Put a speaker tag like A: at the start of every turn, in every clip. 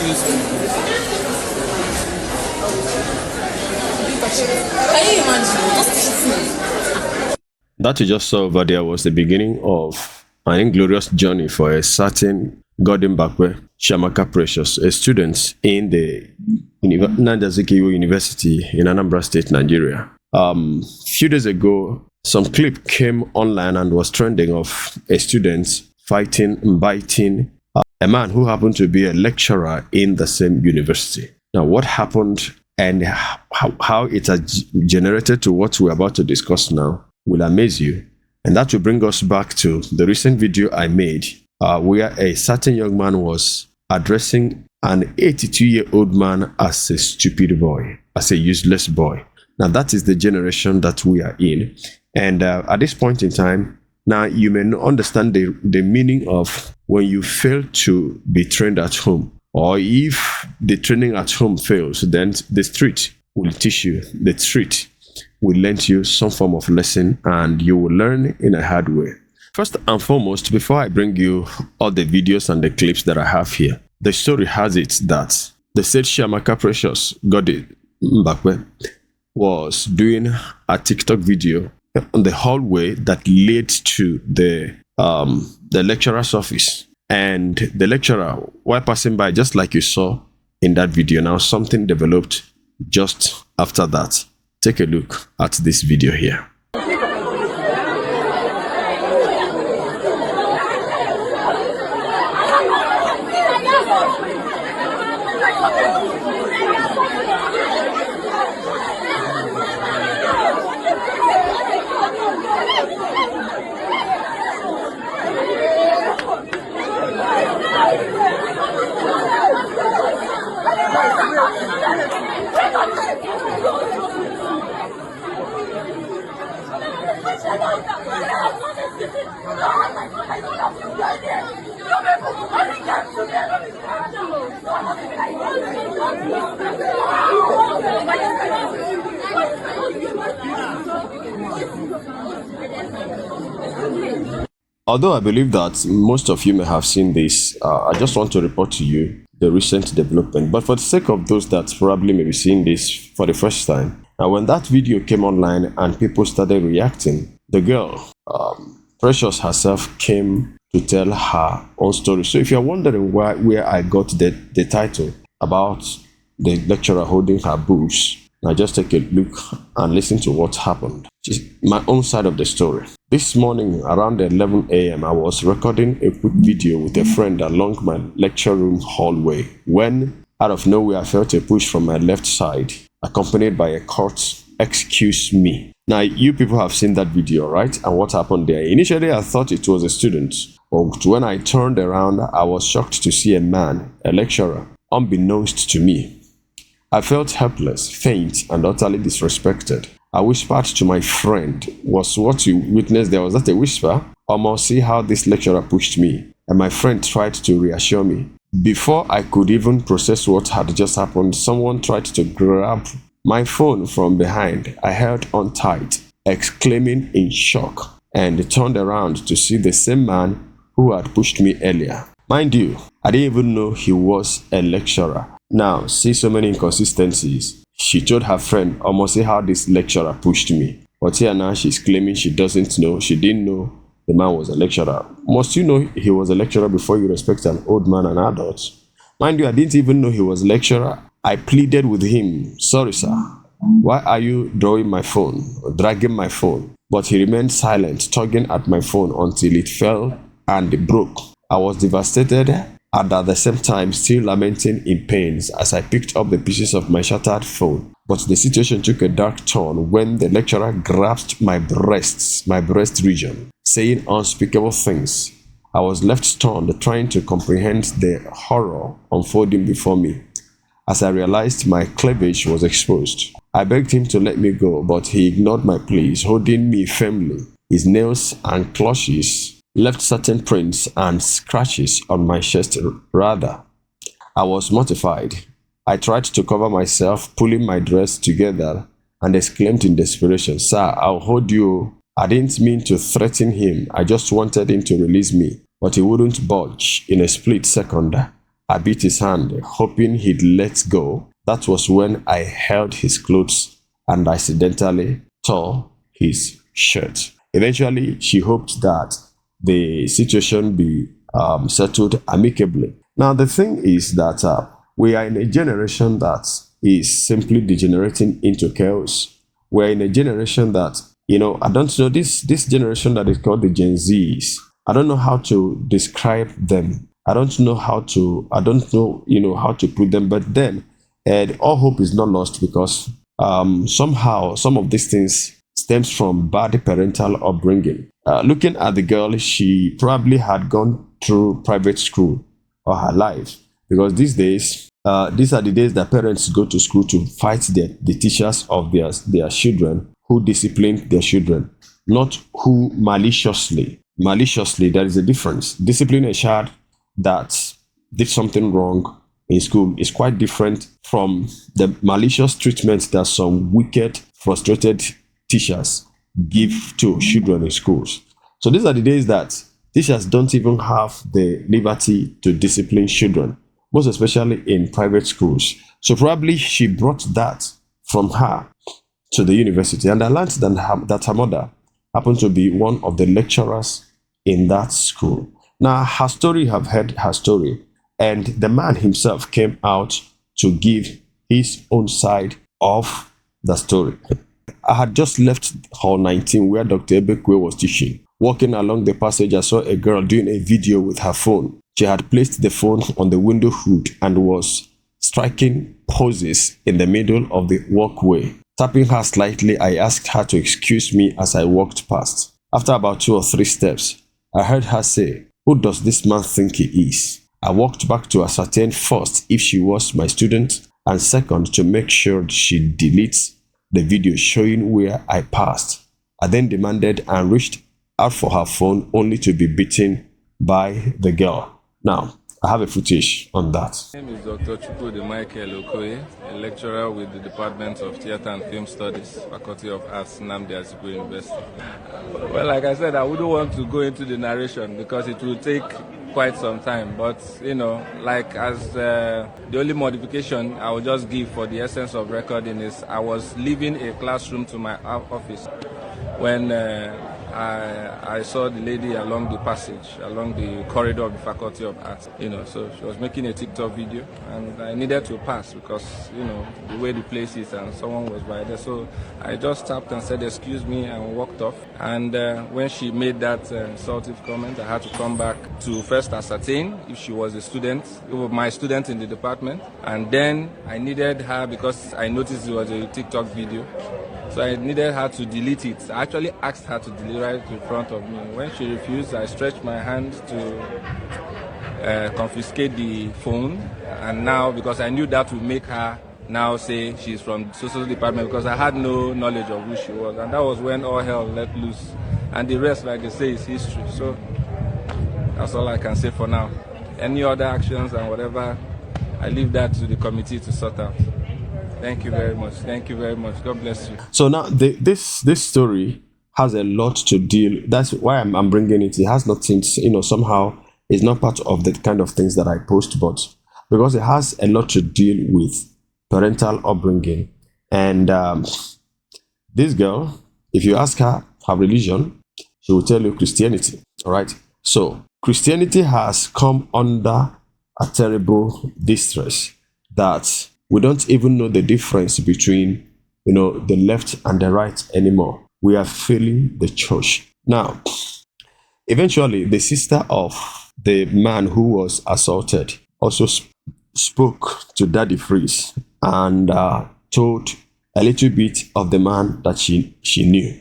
A: Can you imagine?
B: That you just saw over there was the beginning of an inglorious journey for a certain Goddy Mbakwe Chiamaka Precious, a student in the UNIZIK University in Anambra State, Nigeria. Few days ago, some clip came online and was trending of a student biting a man who happened to be a lecturer in the same university. Now, what happened and how it has generated to what we're about to discuss now will amaze you. And that will bring us back to the recent video I made where a certain young man was addressing an 82-year-old man as a stupid boy, as a useless boy. Now, that is the generation that we are in. And at this point in time, now you may not understand the meaning of when you fail to be trained at home, or if the training at home fails, then the street will teach you. The street will lend you some form of lesson, and you will learn in a hard way. First and foremost, before I bring you all the videos and the clips that I have here, the story has it that the said Chiamaka Precious, Goddy Mbakwe, was doing a TikTok video on the hallway that led to the lecturer's office. And the lecturer, while passing by, just like you saw in that video, now something developed just after that. Take a look at this video here. Although I believe that most of you may have seen this, I just want to report to you the recent development. But for the sake of those that probably may be seeing this for the first time, when that video came online and people started reacting, the girl, Precious herself, came to tell her own story. So if you're wondering where I got the title about the lecturer holding her boobs, now just take a look and listen to what happened. My own side of the story. This morning around 11 a.m. I was recording a quick video with a friend along my lecture room hallway when out of nowhere I felt a push from my left side accompanied by a curt "excuse me." Now you people have seen that video, right? And what happened there? Initially I thought it was a student, but when I turned around I was shocked to see a man, a lecturer, unbeknownst to me. I felt helpless, faint, and utterly disrespected. I whispered to my friend, "Was what you witnessed there, was that a whisper? Almost see how this lecturer pushed me." And my friend tried to reassure me. Before I could even process what had just happened, someone tried to grab my phone from behind. I held on tight, exclaiming in shock, and turned around to see the same man who had pushed me earlier. Mind you, I didn't even know he was a lecturer. Now, see so many inconsistencies. She told her friend, "Almost see how this lecturer pushed me." But here now she's claiming she doesn't know, she didn't know the man was a lecturer. Must you know he was a lecturer before you respect an old man and adult? Mind you, I didn't even know he was a lecturer. I pleaded with him, "Sorry sir, why are you drawing my phone, or dragging my phone?" But he remained silent, tugging at my phone until it fell and it broke. I was devastated and at the same time still lamenting in pains as I picked up the pieces of my shattered phone. But the situation took a dark turn when the lecturer grasped my breast region, saying unspeakable things. I was left stunned, trying to comprehend the horror unfolding before me. As I realized my cleavage was exposed, I begged him to let me go, but he ignored my pleas, holding me firmly. His nails and clutches left certain prints and scratches on my chest. Rather, I was mortified. I tried to cover myself, pulling my dress together, and exclaimed in desperation, "Sir, I'll hold you." I didn't mean to threaten him. I just wanted him to release me, but he wouldn't budge. In a split second, I beat his hand, hoping he'd let go. That was when I held his clothes and accidentally tore his shirt. Eventually, she hoped that the situation be settled amicably. Now, the thing is that we are in a generation that is simply degenerating into chaos. We're in a generation that, I don't know, this generation that is called the Gen Zs. I don't know how to describe them. I don't know, how to put them. But then, all hope is not lost, because somehow some of these things stems from bad parental upbringing. Looking at the girl, she probably had gone through private school all her life, because these days, these are the days that parents go to school to fight the teachers of their children who discipline their children, not who maliciously. There is a difference. Discipline a child that did something wrong in school is quite different from the malicious treatment that some wicked, frustrated teachers give to children in schools. So these are the days that teachers don't even have the liberty to discipline children, most especially in private schools. So probably she brought that from her to the university. And I learned that her mother happened to be one of the lecturers in that school. Now, her story, have heard her story, and the man himself came out to give his own side of the story. I had just left Hall 19 where Dr. Mbakwe was teaching. Walking along the passage, I saw a girl doing a video with her phone. She had placed the phone on the window hood and was striking poses in the middle of the walkway. Tapping her slightly, I asked her to excuse me as I walked past. After about 2 or 3 steps, I heard her say, "Who does this man think he is?" I walked back to ascertain first if she was my student, and second to make sure she deletes the video showing where I passed. I then demanded and reached out for her phone, only to be beaten by the girl. Now, I have a footage on that.
C: My name is Dr. Chukwudi Okoye, a lecturer with the Department of Theatre and Film Studies, Faculty of Arts, Nnamdi Azikiwe University. Well, like I said, I wouldn't want to go into the narration because it will take quite some time. But, like as the only modification I will just give for the essence of recording is I was leaving a classroom to my office when I saw the lady along the passage, along the corridor of the Faculty of Arts. So she was making a TikTok video, and I needed to pass because, the way the place is, and someone was by there. So I just tapped and said, "Excuse me," and walked off. And when she made that insultive comment, I had to come back to first ascertain if she was a student, my student in the department. And then I needed her because I noticed it was a TikTok video. So I needed her to delete it. I actually asked her to delete right in front of me. When she refused, I stretched my hand to confiscate the phone. And now, because I knew that would make her now say she's from the social department, because I had no knowledge of who she was. And that was when all hell let loose. And the rest, like they say, is history. So that's all I can say for now. Any other actions and whatever, I leave that to the committee to sort out. Thank you very much. Thank you very much. God bless you.
B: So now this story has a lot to deal. That's why I'm bringing it. It has nothing, somehow it's not part of the kind of things that I post, but because it has a lot to deal with parental upbringing. And this girl, if you ask her religion, she will tell you Christianity. All right. So Christianity has come under a terrible distress that we don't even know the difference between, the left and the right anymore. We are failing the church. Now, eventually, the sister of the man who was assaulted also spoke to Daddy Freeze and told a little bit of the man that she knew.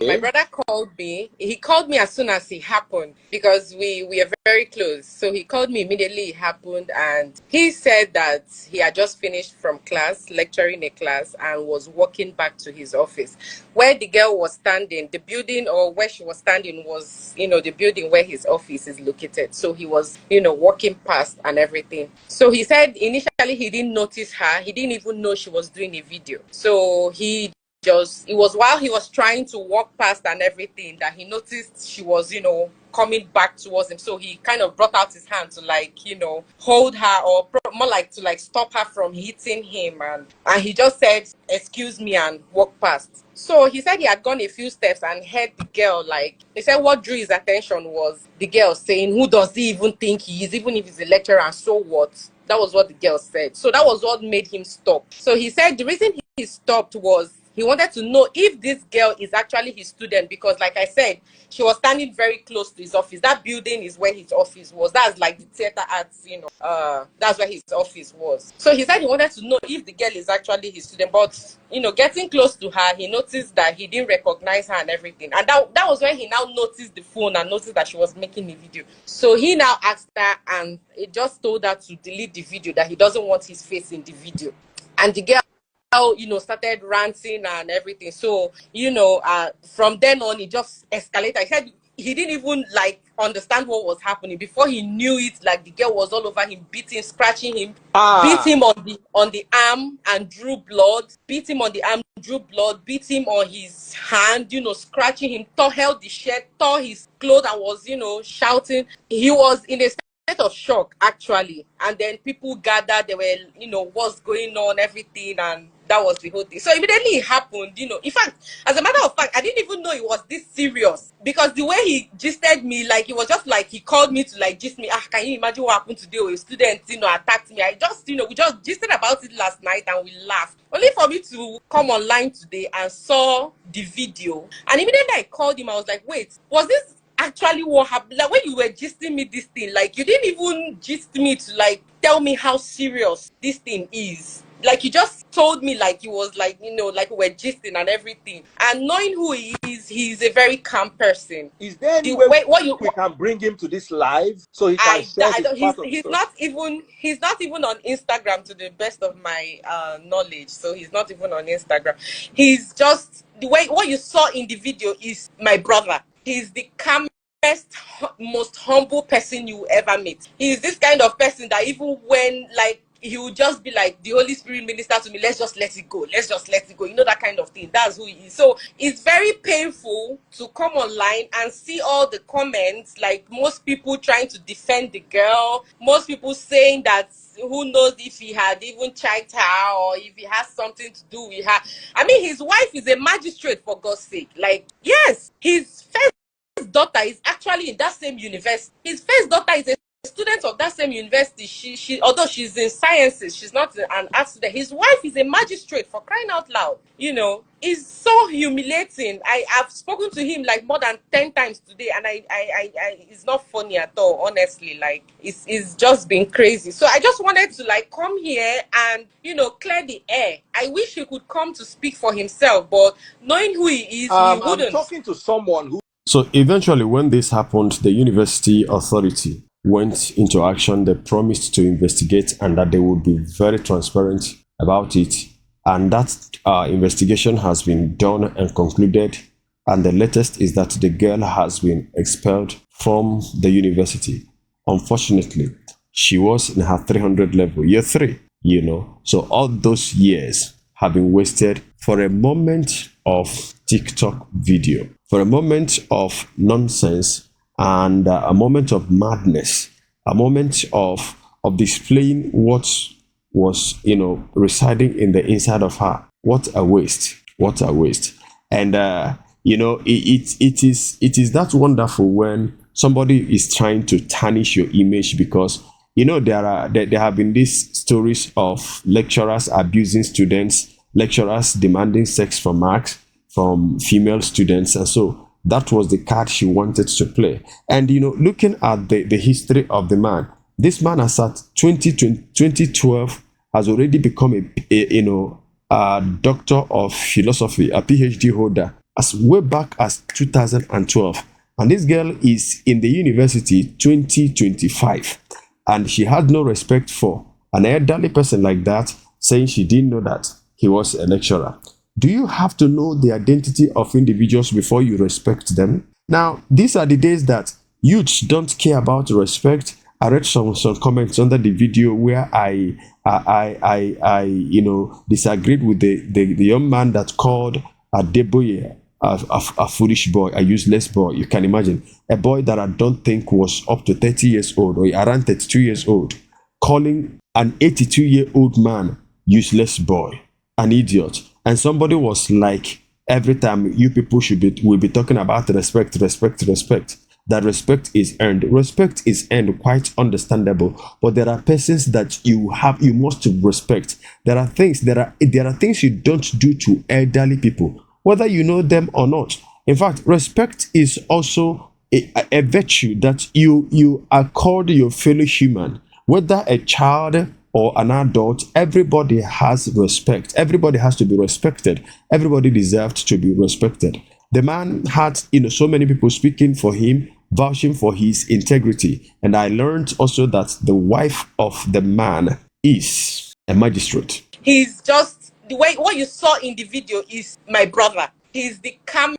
A: My brother called me. He called me as soon as it happened because we are very close. So he called me immediately it happened, and he said that he had just finished from class, lecturing a class, and was walking back to his office. Where the girl was standing, the building or where she was standing was, the building where his office is located. So he was, walking past and everything. So he said initially he didn't notice her. He didn't even know she was doing a video. So he just, it was while he was trying to walk past and everything that he noticed she was, coming back towards him. So he kind of brought out his hand to, like, hold her, or more like to, like, stop her from hitting him. And he just said, excuse me, and walked past. So he said he had gone a few steps and heard the girl, like, he said what drew his attention was the girl saying, who does he even think he is, even if he's a lecturer, and so what? That was what the girl said. So that was what made him stop. So he said the reason he stopped was he wanted to know if this girl is actually his student, because, like I said, she was standing very close to his office. That building is where his office was. That's like the theater arts, that's where his office was. So he said he wanted to know if the girl is actually his student. But, getting close to her, he noticed that he didn't recognize her and everything. And that was when he now noticed the phone and noticed that she was making a video. So he now asked her, and he just told her to delete the video, that he doesn't want his face in the video. And the girl, started ranting and everything. So, from then on, it just escalated. He said he didn't even, like, understand what was happening. Before he knew it, like, the girl was all over him, beating, scratching him, beat him on the arm and drew blood, beat him on the arm, drew blood, beat him on his hand, scratching him, held the shirt, tore his clothes, and was, shouting. He was in a state of shock, actually. And then people gathered, they were, what's going on, everything, and that was the whole thing. So immediately it happened, in fact, as a matter of fact, I didn't even know it was this serious, because the way he gisted me, like, it was just like he called me to, like, gist me. Can you imagine what happened today? A student, attacked me. I just, we just gisted about it last night and we laughed. Only for me to come online today and saw the video. And immediately I called him, I was like, wait, was this actually what happened? Like, when you were gisting me this thing, like, you didn't even gist me to, like, tell me how serious this thing is. Like, you just told me, like, he was, like, like, we were gisting and everything. And knowing who he is, he's a very calm person.
D: Is there any way we can bring him to this live so he can share his part of the story?
A: He's not even on Instagram, to the best of my knowledge. So he's not even on Instagram. He's just, the way, what you saw in the video is my brother. He's the calmest, most humble person you ever meet. He's this kind of person that even when, like, he would just be like, the Holy Spirit minister to me, let's just let it go. Let's just let it go. That kind of thing. That's who he is. So it's very painful to come online and see all the comments, like most people trying to defend the girl, most people saying that who knows if he had even checked her or if he has something to do with her. I mean, his wife is a magistrate, for God's sake. Like, yes, his first daughter is actually in that same university. His first daughter is a student of that same university. She although she's in sciences, she's not an art student. His wife is a magistrate, for crying out loud. It's so humiliating. I've spoken to him like more than 10 times today, and I it's not funny at all, honestly. Like, it's just been crazy. So I just wanted to, like, come here and clear the air. I wish he could come to speak for himself, but knowing who he is, he wouldn't.
D: I'm talking to someone who.
B: So eventually, when this happened, the university authority went into action. They promised to investigate and that they would be very transparent about it. And that investigation has been done and concluded. And the latest is that the girl has been expelled from the university. Unfortunately, she was in her 300 level, year 3, So all those years have been wasted for a moment of TikTok video, for a moment of nonsense, and a moment of madness, a moment of displaying what was, residing in the inside of her. What a waste! What a waste! And it is that wonderful when somebody is trying to tarnish your image, because there have been these stories of lecturers abusing students, lecturers demanding sex from marks from female students, and so that was the card she wanted to play. And looking at the history of the man, this man has at 2012 has already become a doctor of philosophy, a PhD holder, as way back as 2012. And this girl is in the university 2025, and she had no respect for an elderly person like that, saying she didn't know that he was a lecturer. Do you have to know the identity of individuals before you respect them? Now, these are the days that youths don't care about respect. I read some comments under the video where I disagreed with the young man that called Adeboye, a foolish boy, a useless boy. You can imagine a boy that I don't think was up to 30 years old or around 32 years old, calling an 82-year-old man useless boy, an idiot. And somebody was like, every time you people will be talking about respect. That respect is earned. Respect is earned, quite understandable. But there are persons that you must respect. There are things you don't do to elderly people, whether you know them or not. In fact, respect is also a virtue that you accord your fellow human, whether a child or an adult. Everybody has respect. Everybody has to be respected. Everybody deserves to be respected. The man had, so many people speaking for him, vouching for his integrity. And I learned also that the wife of the man is a magistrate.
A: He's just, the way what you saw in the video is my brother. He's the calmest,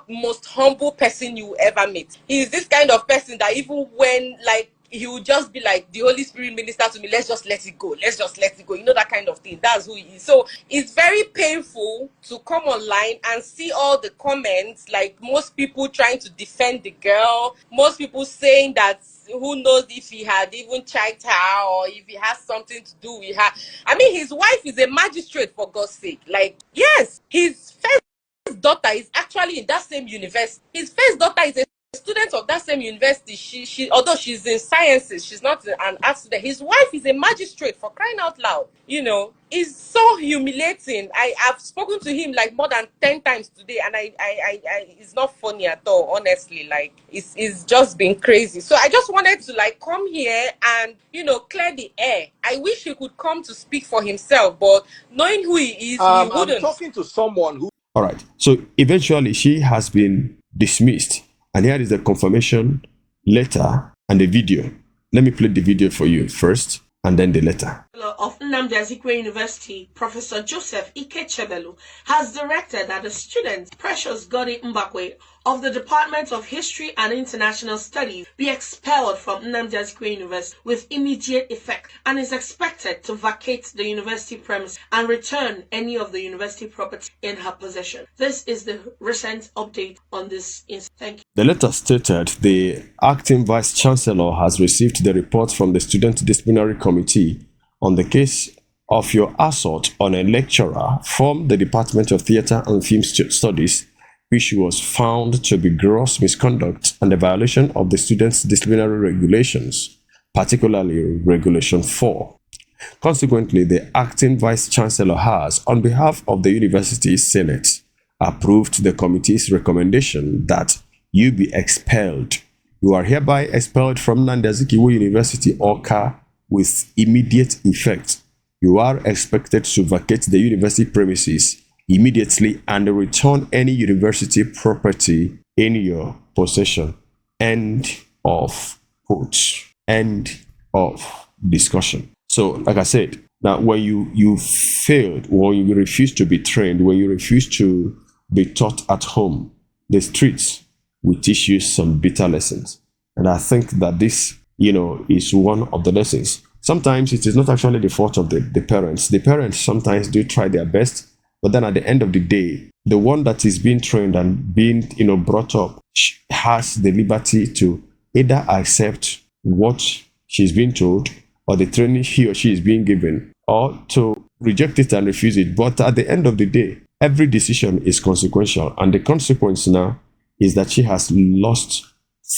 A: most humble person you ever meet. He's this kind of person that even when, like, he would just be like, the Holy Spirit minister to me, let's just let it go. Let's just let it go. You know, that kind of thing. That's who he is. So it's very painful to come online and see all the comments, like most people trying to defend the girl, most people saying that who knows if he had even checked her or if he has something to do with her. I mean, his wife is a magistrate, for God's sake. Like, yes, his first daughter is actually in that same university. His first daughter is a student of that same university. She although she's in sciences, she's not an art student. His wife is a magistrate, for crying out loud. It's so humiliating. I've spoken to him like more than 10 times today, and I it's not funny at all, honestly. Like, it's just been crazy. So I just wanted to like come here and clear the air. I wish he could come to speak for himself, but knowing who he is, he wouldn't.
D: I'm talking to someone who.
B: All right. So eventually she has been dismissed. And here is the confirmation letter and the video. Let me play the video for you first, and then the letter.
E: Of Nnamdi Azikiwe University, Professor Joseph Ikechebelu, has directed that the student, Precious Goddy Mbakwe, of the Department of History and International Studies be expelled from Nnamdi Azikiwe University with immediate effect, and is expected to vacate the university premise and return any of the university property in her possession. This is the recent update on this incident. Thank you.
B: The letter stated the acting vice chancellor has received the report from the student disciplinary committee on the case of your assault on a lecturer from the Department of Theatre and Film Studies, which was found to be gross misconduct and a violation of the students' disciplinary regulations, particularly Regulation 4. Consequently, the acting vice chancellor has, on behalf of the university senate, approved the committee's recommendation that you be expelled. You are hereby expelled from Nnamdi Azikiwe University, Awka, with immediate effect. You are expected to vacate the university premises immediately and return any university property in your possession. End of quote. End of discussion. So, like I said, now when you failed, when you refuse to be trained, when you refuse to be taught at home, the streets will teach you some bitter lessons. And I think that this is one of the lessons. Sometimes it is not actually the fault of the parents. The parents sometimes do try their best, but then at the end of the day, the one that is being trained and being brought up has the liberty to either accept what she's being told or the training he or she is being given, or to reject it and refuse it. But at the end of the day, every decision is consequential, and the consequence now is that she has lost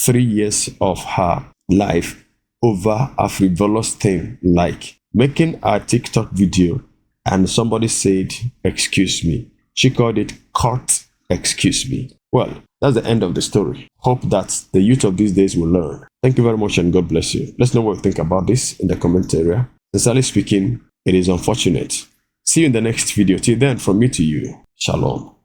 B: 3 years of her life over a frivolous thing like making a TikTok video and somebody said, "Excuse me." She called it "cut excuse me." Well, that's the end of the story. Hope that the youth of these days will learn. Thank you very much and God bless you. Let's know what you think about this in the comment area. Sincerely speaking, it is unfortunate. See you in the next video. Till then, from me to you, shalom.